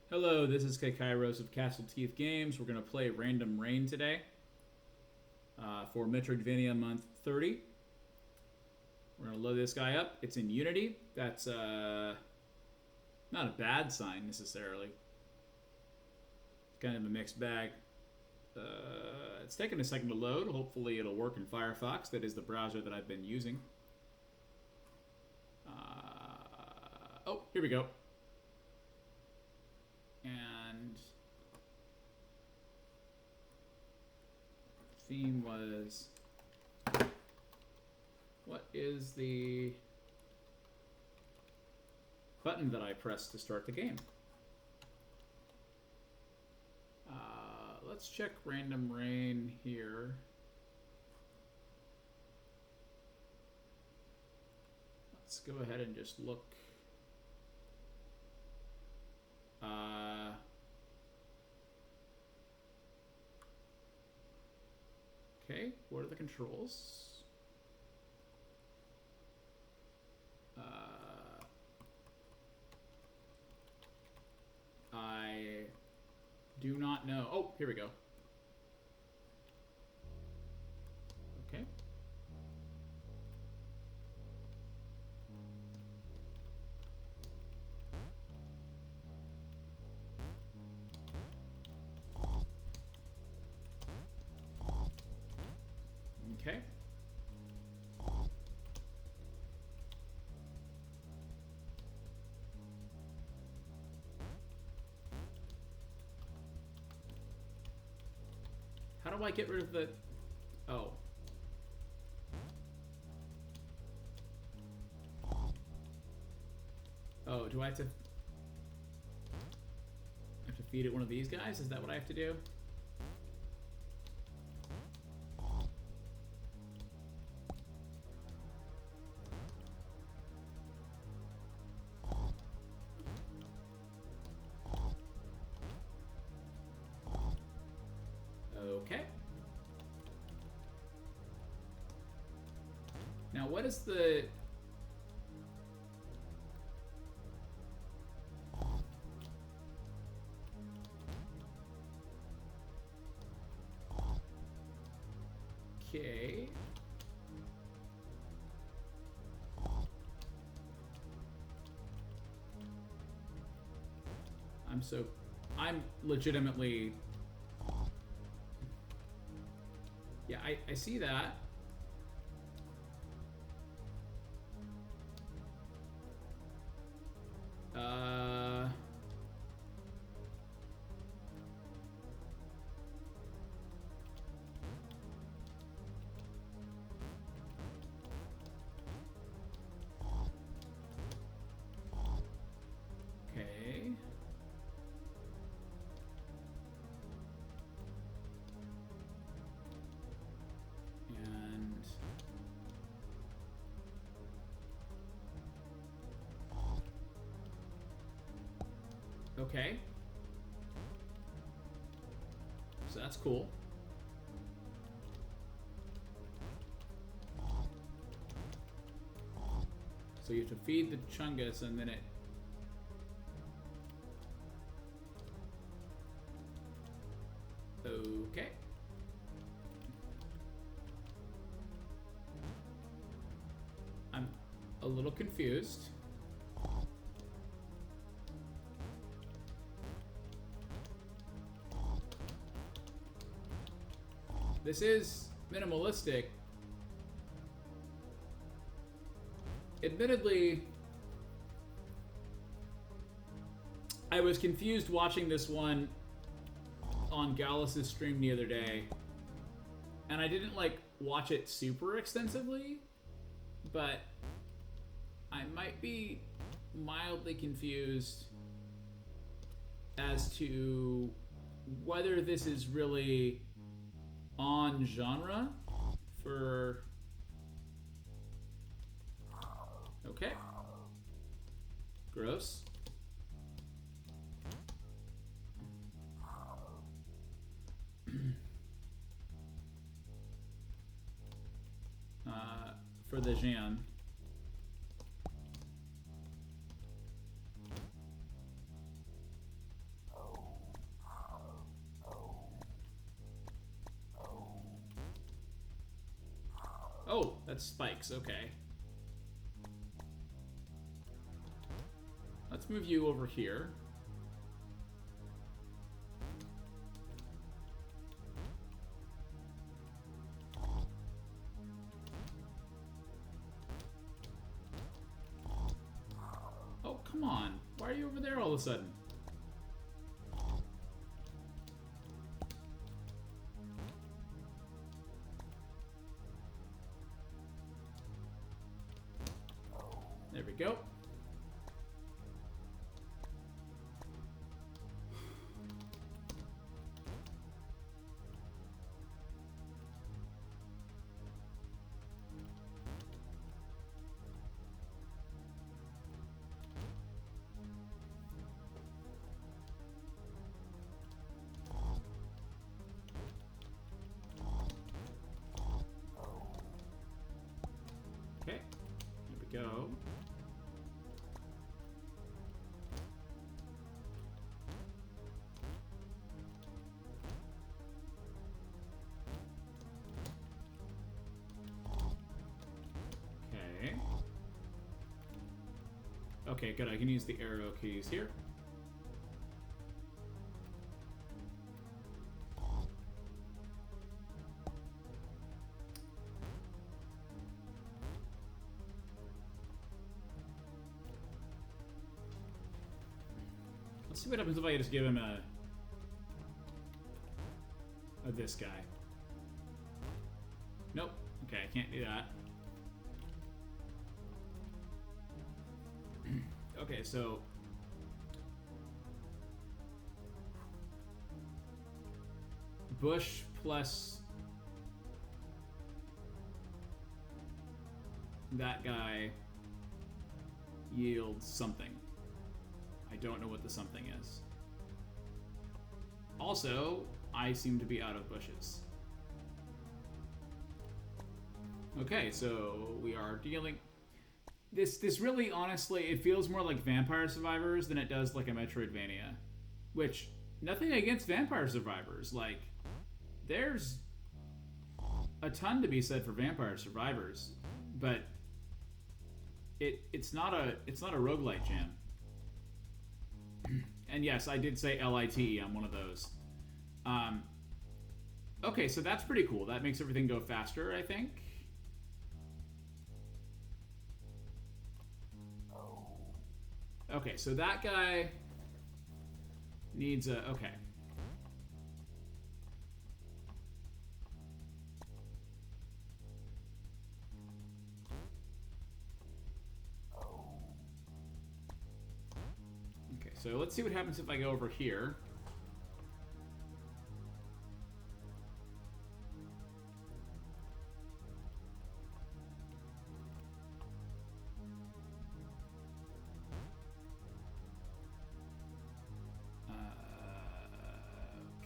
Hello, this is Kairos of Castle Teeth Games. We're going to play Random Rain today for Metroidvania Month 30. We're going to load this guy up. It's in Unity. That's not a bad sign necessarily. It's kind of a mixed bag. It's taking a second to load. Hopefully it'll work in Firefox. That is the browser that I've been using. Oh, here we go. And theme was, what is the button that I pressed to start the game? Let's check Random Rain here. Let's go ahead and just look. Okay, what are the controls? I do not know. Oh, here we go. Okay. Okay. How do I get rid of the... Oh. Oh, do I have to feed it one of these guys? Is that what I have to do? Okay. Now, what is the... Okay. I'm legitimately... Yeah, I see that. Okay. And... Okay. So that's cool. So you have to feed the Chungus and then it... Okay. I'm a little confused. This is minimalistic. Admittedly, I was confused watching this one on Gallus' stream the other day, and I didn't like watch it super extensively, but I might be mildly confused as to whether this is really on genre for... Okay. Gross. For the Jan. That's spikes, okay. Let's move you over here. Oh, come on. Why are you over there all of a sudden? There we go. Okay, here we go. Okay. Okay, good. I can use the arrow keys here. Let's see what happens if I just give him a this guy. Nope. Okay, I can't do that. Okay, so bush plus that guy yields something. I don't know what the something is. Also, I seem to be out of bushes. Okay, so we are dealing... This really, honestly, it feels more like Vampire Survivors than it does like a Metroidvania. Which, nothing against Vampire Survivors. Like, there's a ton to be said for Vampire Survivors, but it's not a roguelite jam. And yes, I did say LITE. I'm one of those. Okay, so that's pretty cool. That makes everything go faster, I think. Okay, so that guy needs a... Okay. Okay, so let's see what happens if I go over here.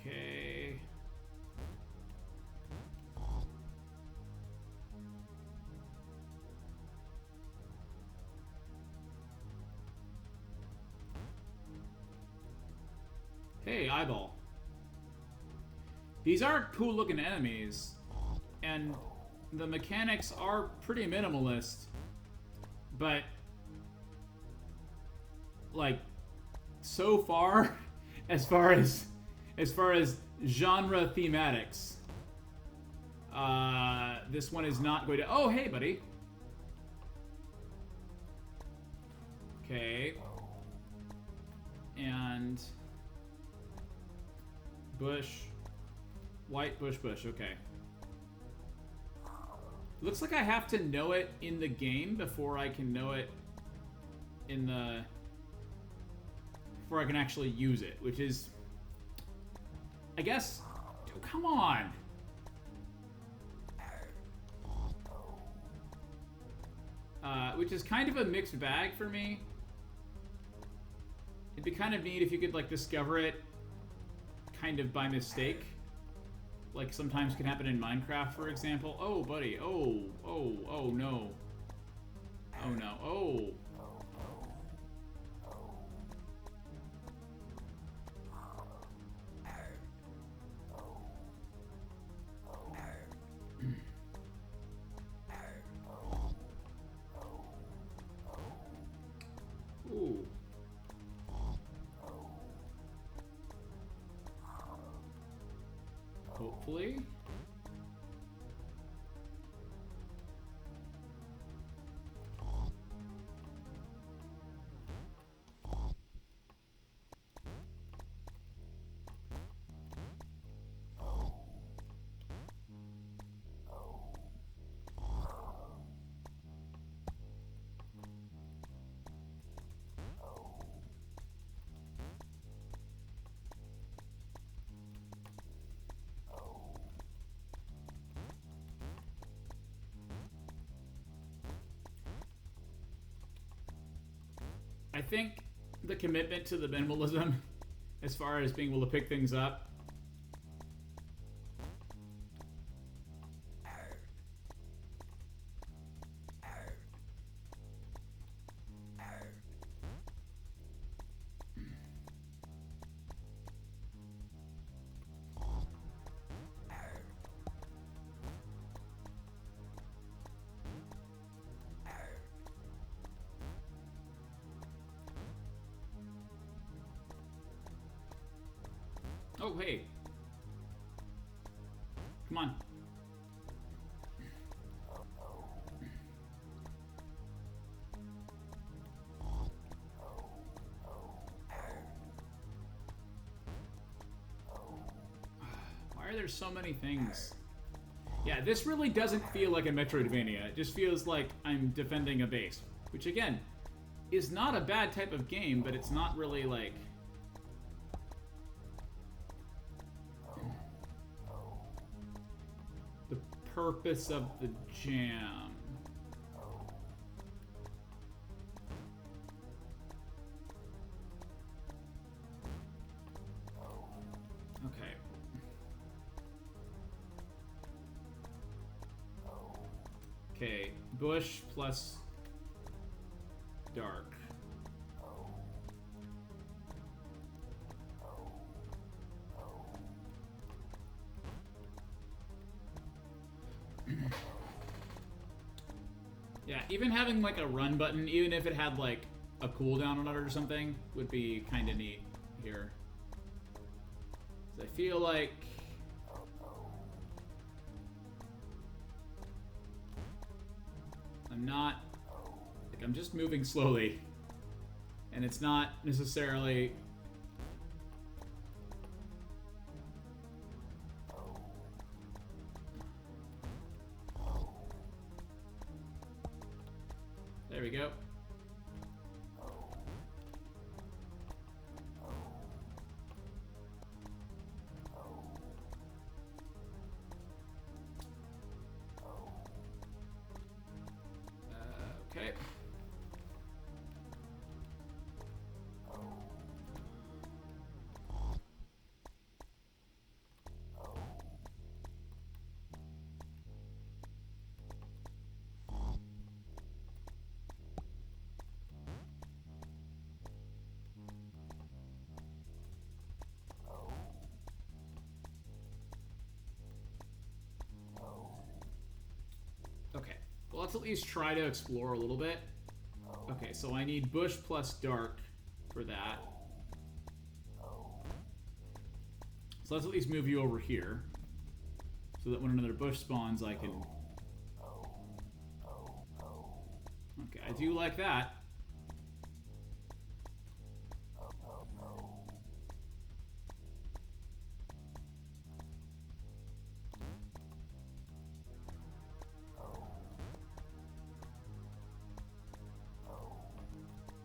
Okay. Hey, eyeball. These are cool looking enemies, and the mechanics are pretty minimalist, but like so far as far as genre thematics, this one is not going to... Oh, hey, buddy. Okay. And bush, white bush, okay. Looks like I have to know it in the game before I can know it in the... before I can actually use it, which is... I guess... Oh, come on! Which is kind of a mixed bag for me. It'd be kind of neat if you could, like, discover it kind of by mistake. Like sometimes can happen in Minecraft, for example. Oh, buddy. Oh, no. Oh, no. Oh. hopefully. I think the commitment to the minimalism, as far as being able to pick things up, oh, hey. Come on. Why are there so many things? Yeah, this really doesn't feel like a Metroidvania. It just feels like I'm defending a base. Which, again, is not a bad type of game, but it's not really, like... the purpose of the jam. Okay. Okay, bush plus dark. Yeah, even having like a run button, even if it had like a cooldown on it or something, would be kind of neat here. 'Cause I feel like I'm not, like I'm just moving slowly, and it's not necessarily there we go. Okay. Okay. Well, let's at least try to explore a little bit. Okay, so I need bush plus dark for that. So let's at least move you over here, so that when another bush spawns, I can... Okay, I do like that.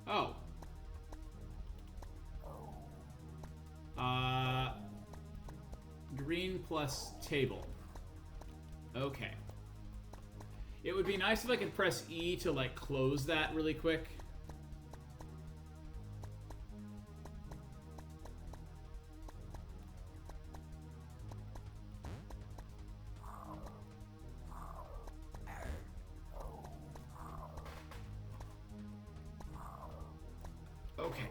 Oh. Green plus table. Okay. It would be nice if I could press E to, like, close that really quick. Okay.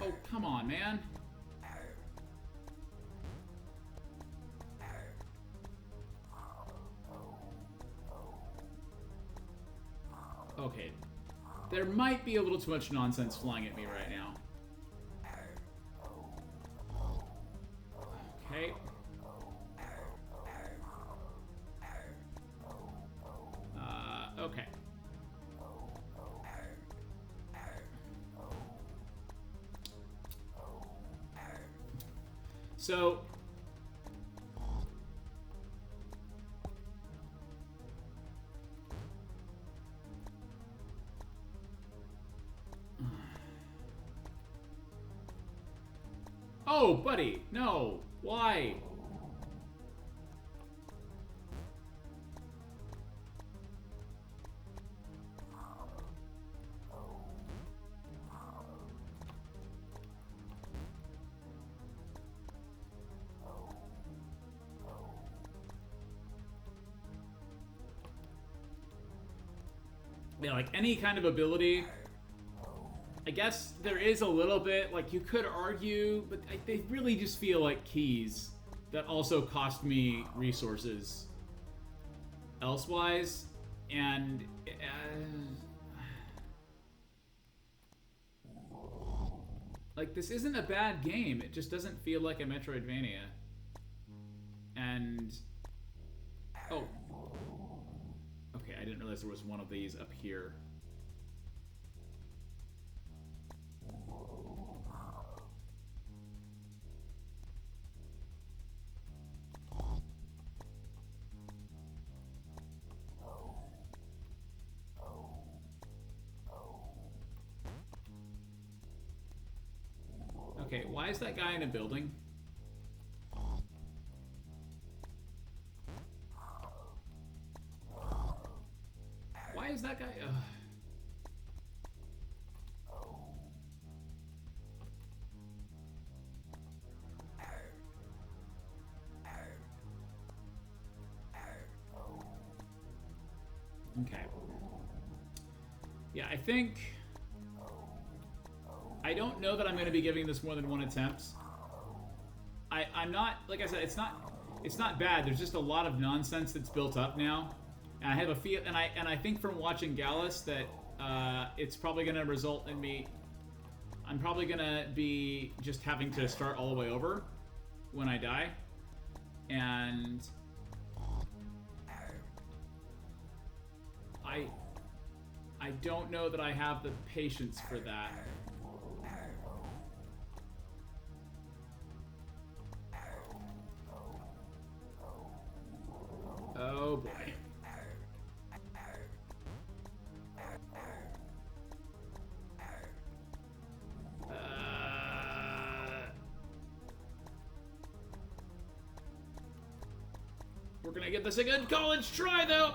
Oh, come on, man. Okay. There might be a little too much nonsense flying at me right now. Okay. Okay. So... Oh, buddy, no. Why? Yeah, like any kind of ability, I guess there is a little bit, like you could argue, but they really just feel like keys that also cost me resources elsewise, and like this isn't a bad game, it just doesn't feel like a Metroidvania. And oh, okay, I didn't realize there was one of these up here. Okay, why is that guy in a building? Why is that guy? Okay. Yeah, I think... I don't know that I'm going to be giving this more than one attempt. I'm not, like I said, it's not bad. There's just a lot of nonsense that's built up now. And I have a feel, and I think from watching Gallus that it's probably going to result in me. I'm probably going to be just having to start all the way over when I die, and I don't know that I have the patience for that. Oh boy. We're gonna get this a good college try though.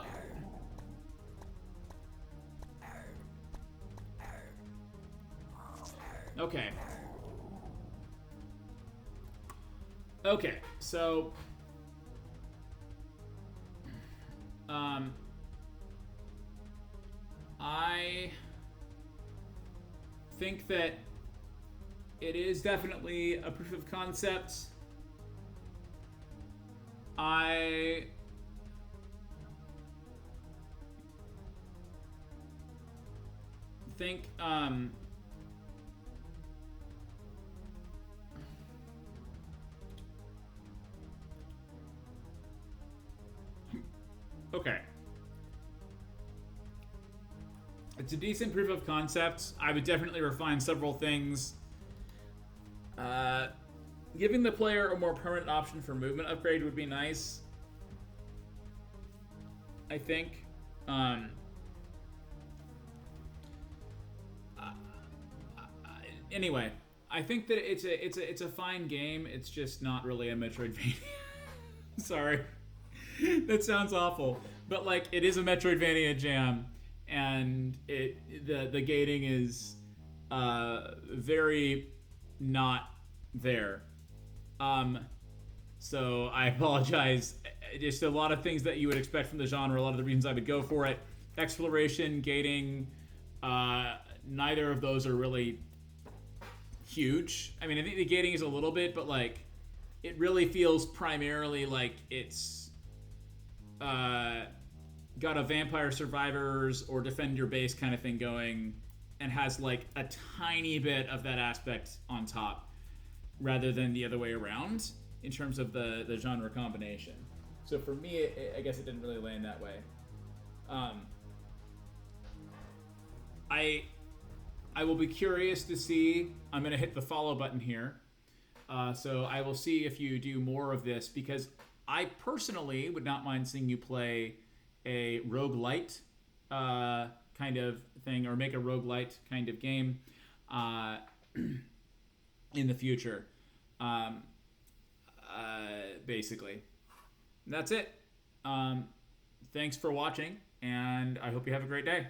Okay. Okay, so I think that it is definitely a proof of concept. I think okay. It's a decent proof of concept. I would definitely refine several things. Giving the player a more permanent option for movement upgrade would be nice, I think. Anyway, I think that it's a fine game. It's just not really a Metroidvania. Sorry. That sounds awful, but like it is a Metroidvania jam, and the gating is very not there. So I apologize. Just a lot of things that you would expect from the genre. A lot of the reasons I would go for it: exploration, gating. Neither of those are really huge. I mean, I think the gating is a little bit, but like it really feels primarily like it's got a Vampire Survivors or Defend Your Base kind of thing going, and has like a tiny bit of that aspect on top, rather than the other way around in terms of the genre combination. So for me, I guess it didn't really land that way. I will be curious to see. I'm going to hit the follow button here. So I will see if you do more of this, because I personally would not mind seeing you play a roguelite kind of thing, or make a roguelite kind of game in the future. Basically. And that's it. Thanks for watching, and I hope you have a great day.